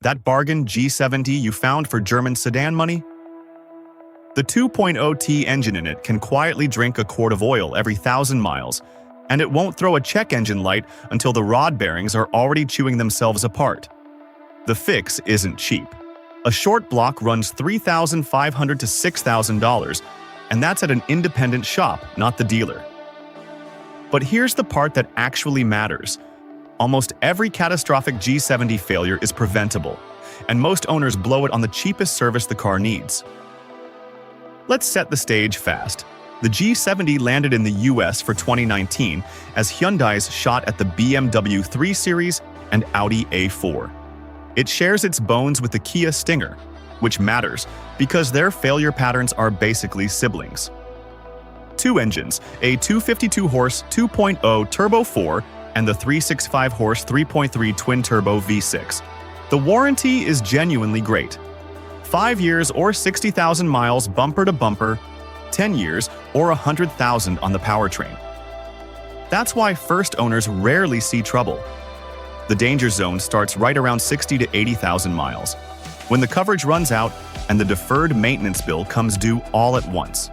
That bargain G70 you found for German sedan money? The 2.0T engine in it can quietly drink a quart of oil every 1,000 miles, and it won't throw a check engine light until the rod bearings are already chewing themselves apart. The fix isn't cheap. A short block runs $3,500 to $6,000, and that's at an independent shop, not the dealer. But here's the part that actually matters. Almost every catastrophic G70 failure is preventable, and most owners blow it on the cheapest service the car needs. Let's set the stage fast. The G70 landed in the US for 2019 as Hyundai's shot at the BMW 3 Series and Audi A4. It shares its bones with the Kia Stinger, which matters because their failure patterns are basically siblings. Two engines, a 252-horse 2.0 Turbo 4 and the 365-horse 3.3 twin-turbo V6. The warranty is genuinely great. 5 years or 60,000 miles bumper to bumper, 10 years or 100,000 on the powertrain. That's why first owners rarely see trouble. The danger zone starts right around 60 to 80,000 miles, when the coverage runs out and the deferred maintenance bill comes due all at once.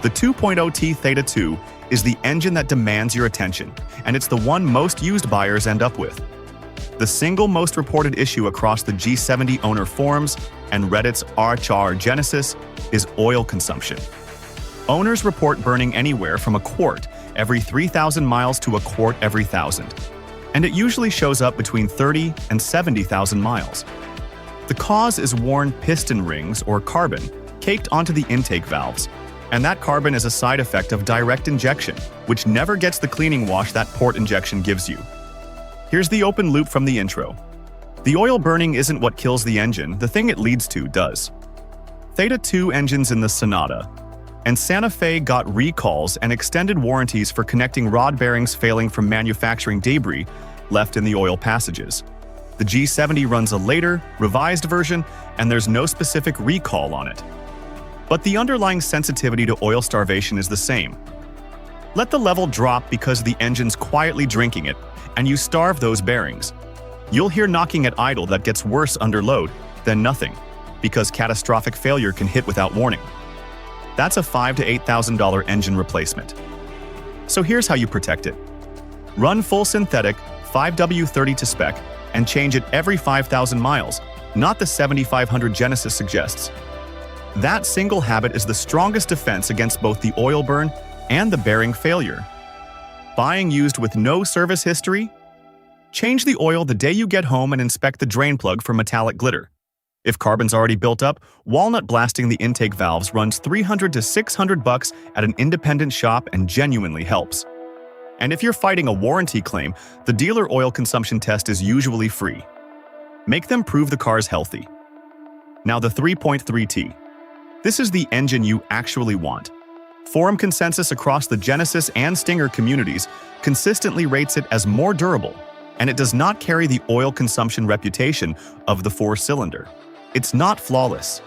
The 2.0T Theta II is the engine that demands your attention, and it's the one most used buyers end up with. The single most reported issue across the G70 owner forums and Reddit's r/r Genesis is oil consumption. Owners report burning anywhere from a quart every 3,000 miles to a quart every 1,000, and it usually shows up between 30 and 70,000 miles. The cause is worn piston rings or carbon caked onto the intake valves, and that carbon is a side effect of direct injection, which never gets the cleaning wash that port injection gives you. Here's the open loop from the intro. The oil burning isn't what kills the engine, the thing it leads to does. Theta II engines in the Sonata and Santa Fe got recalls and extended warranties for connecting rod bearings failing from manufacturing debris left in the oil passages. The G70 runs a later, revised version, and there's no specific recall on it. But the underlying sensitivity to oil starvation is the same. Let the level drop because the engine's quietly drinking it, and you starve those bearings. You'll hear knocking at idle that gets worse under load than nothing, because catastrophic failure can hit without warning. That's a $5,000 to $8,000 engine replacement. So here's how you protect it. Run full synthetic 5W30 to spec and change it every 5,000 miles, not the 7,500 Genesis suggests. That single habit is the strongest defense against both the oil burn and the bearing failure. Buying used with no service history? Change the oil the day you get home and inspect the drain plug for metallic glitter. If carbon's already built up, walnut blasting the intake valves runs $300 to $600 at an independent shop and genuinely helps. And if you're fighting a warranty claim, the dealer oil consumption test is usually free. Make them prove the car's healthy. Now the 3.3T. This is the engine you actually want. Forum consensus across the Genesis and Stinger communities consistently rates it as more durable, and it does not carry the oil consumption reputation of the four-cylinder. It's not flawless.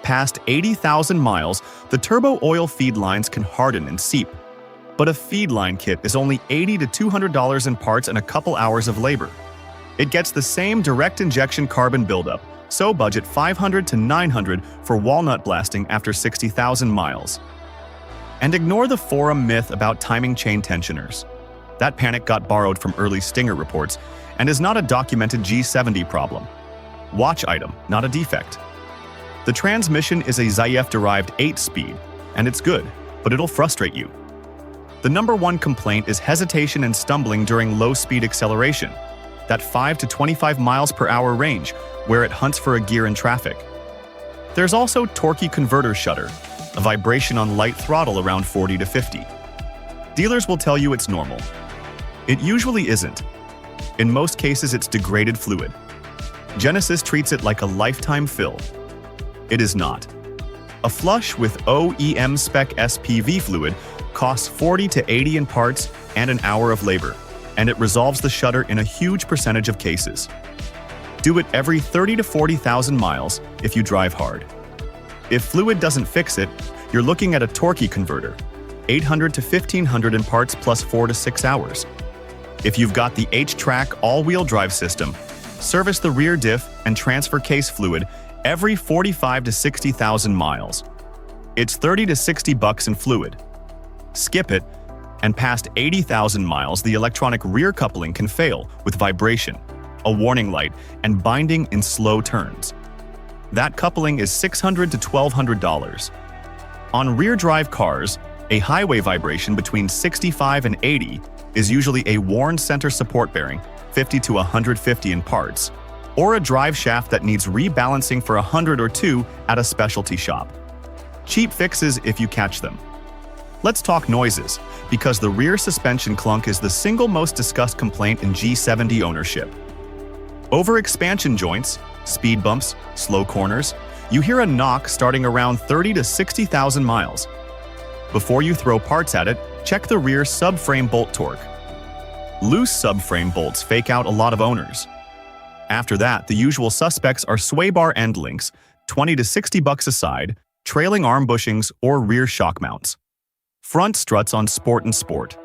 Past 80,000 miles, the turbo oil feed lines can harden and seep. But a feed line kit is only $80 to $200 in parts and a couple hours of labor. It gets the same direct injection carbon buildup, so budget $500 to $900 for walnut blasting after 60,000 miles. And ignore the forum myth about timing chain tensioners. That panic got borrowed from early Stinger reports and is not a documented G70 problem. Watch item, not a defect. The transmission is a ZF-derived 8-speed, and it's good, but it'll frustrate you. The number one complaint is hesitation and stumbling during low-speed acceleration, that 5 to 25 miles per hour range, where it hunts for a gear in traffic. There's also torquey converter shudder, a vibration on light throttle around 40 to 50. Dealers will tell you it's normal. It usually isn't. In most cases, it's degraded fluid. Genesis treats it like a lifetime fill. It is not. A flush with OEM spec SPV fluid costs 40 to 80 in parts and an hour of labor, and it resolves the shudder in a huge percentage of cases. Do it every 30 to 40,000 miles if you drive hard. If fluid doesn't fix it, you're looking at a torquey converter, 800 to 1500 in parts plus 4 to 6 hours. If you've got the H-Track all-wheel drive system, Service the rear diff and transfer case fluid every 45 to 60,000 miles. It's $30 to $60 in fluid. Skip it, and past 80,000 miles, the electronic rear coupling can fail with vibration, a warning light, and binding in slow turns. That coupling is $600 to $1,200. On rear-drive cars, a highway vibration between 65 and 80 is usually a worn center support bearing, 50 to 150 in parts, or a drive shaft that needs rebalancing for 100 or 2 at a specialty shop. Cheap fixes if you catch them. Let's talk noises, because the rear suspension clunk is the single most discussed complaint in G70 ownership. Over expansion joints, speed bumps, slow corners, you hear a knock starting around 30 to 60,000 miles. Before you throw parts at it, check the rear subframe bolt torque. Loose subframe bolts fake out a lot of owners. After that, the usual suspects are sway bar end links, $20 to $60 a side, trailing arm bushings, or rear shock mounts. Front struts on Sport and Sport.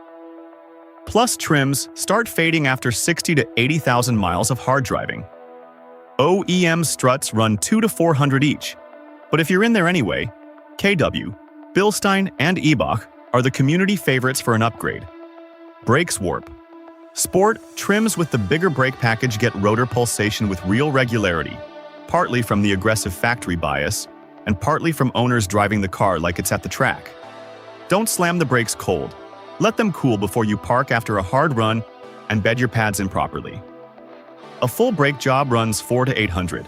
Plus trims start fading after 60 to 80,000 miles of hard driving. OEM struts run $200 to $400 each, but if you're in there anyway, KW, Bilstein, and Ebach are the community favorites for an upgrade. Brakes warp. Sport trims with the bigger brake package get rotor pulsation with real regularity, partly from the aggressive factory bias, and partly from owners driving the car like it's at the track. Don't slam the brakes cold. Let them cool before you park after a hard run and bed your pads in properly. A full brake job runs $400 to $800.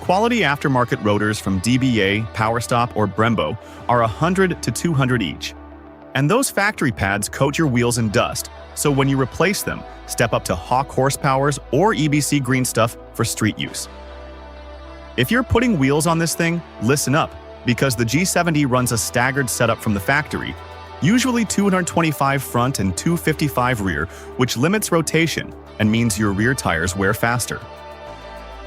Quality aftermarket rotors from DBA, PowerStop, or Brembo are $100 to $200 each. And those factory pads coat your wheels in dust, so when you replace them, step up to Hawk horsepowers or EBC green stuff for street use. If you're putting wheels on this thing, listen up, because the G70 runs a staggered setup from the factory, usually 225 front and 255 rear, which limits rotation and means your rear tires wear faster.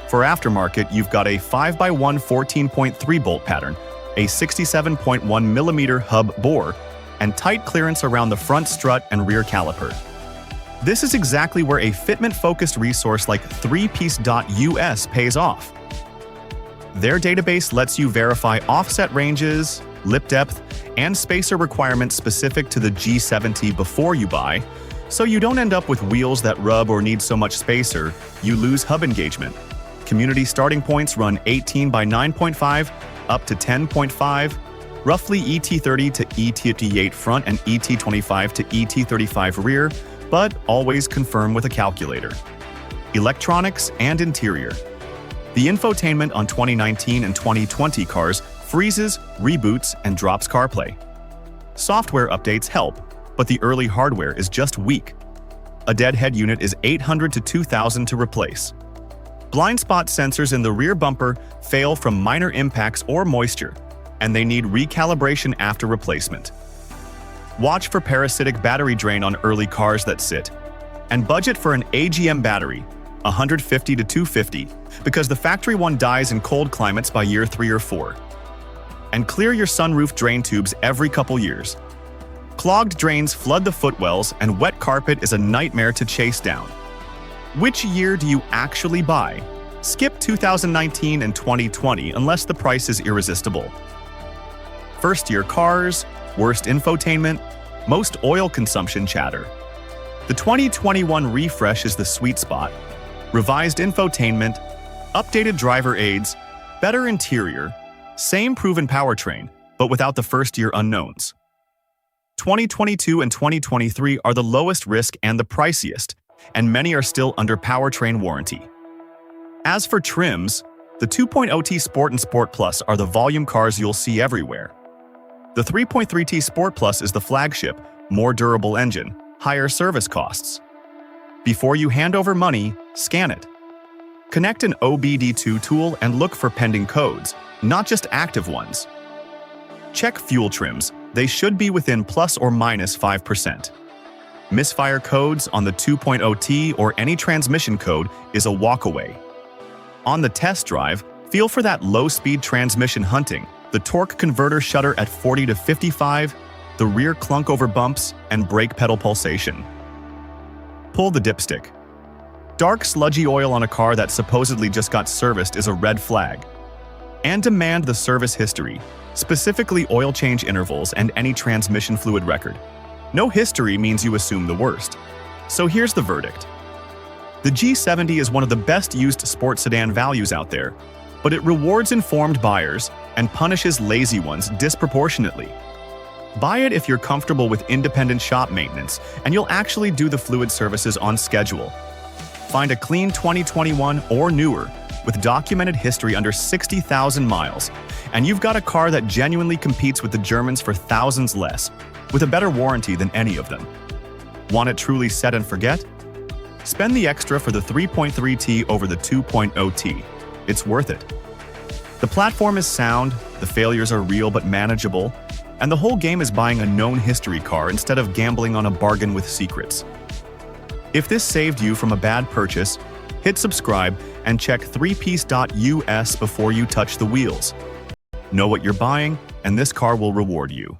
For aftermarket, you've got a 5x1 14.3 bolt pattern, a 67.1 millimeter hub bore, and tight clearance around the front strut and rear caliper. This is exactly where a fitment-focused resource like threepiece.us pays off. Their database lets you verify offset ranges, lip depth, and spacer requirements specific to the G70 before you buy, so you don't end up with wheels that rub or need so much spacer, you lose hub engagement. Community starting points run 18 by 9.5 up to 10.5, roughly ET30 to ET58 front and ET25 to ET35 rear, but always confirm with a calculator. Electronics and interior. The infotainment on 2019 and 2020 cars freezes, reboots, and drops CarPlay. Software updates help, but the early hardware is just weak. A dead head unit is $800 to $2,000 to replace. Blind spot sensors in the rear bumper fail from minor impacts or moisture, and they need recalibration after replacement. Watch for parasitic battery drain on early cars that sit, and budget for an AGM battery, $150 to $250, because the factory one dies in cold climates by year 3 or 4. And clear your sunroof drain tubes every couple years. Clogged drains flood the footwells, and wet carpet is a nightmare to chase down. Which year do you actually buy? Skip 2019 and 2020 unless the price is irresistible. First-year cars, worst infotainment, most oil consumption chatter. The 2021 refresh is the sweet spot. Revised infotainment, updated driver aids, better interior, same proven powertrain, but without the first-year unknowns. 2022 and 2023 are the lowest risk and the priciest, and many are still under powertrain warranty. As for trims, the 2.0T Sport and Sport Plus are the volume cars you'll see everywhere. The 3.3T Sport Plus is the flagship, more durable engine, higher service costs. Before you hand over money, scan it. Connect an OBD2 tool and look for pending codes, not just active ones. Check fuel trims, they should be within plus or minus 5%. Misfire codes on the 2.0T or any transmission code is a walkaway. On the test drive, feel for that low-speed transmission hunting, the torque converter shutter at 40 to 55, the rear clunk over bumps, and brake pedal pulsation. Pull the dipstick. Dark, sludgy oil on a car that supposedly just got serviced is a red flag. And demand the service history, specifically oil change intervals and any transmission fluid record. No history means you assume the worst. So here's the verdict. The G70 is one of the best used sports sedan values out there, but it rewards informed buyers and punishes lazy ones disproportionately. Buy it if you're comfortable with independent shop maintenance and you'll actually do the fluid services on schedule. Find a clean 2021 or newer with documented history under 60,000 miles, and you've got a car that genuinely competes with the Germans for thousands less, with a better warranty than any of them. Want it truly set and forget? Spend the extra for the 3.3T over the 2.0T. It's worth it. The platform is sound, the failures are real but manageable, and the whole game is buying a known history car instead of gambling on a bargain with secrets. If this saved you from a bad purchase, hit subscribe and check threepiece.us before you touch the wheels. Know what you're buying, and this car will reward you.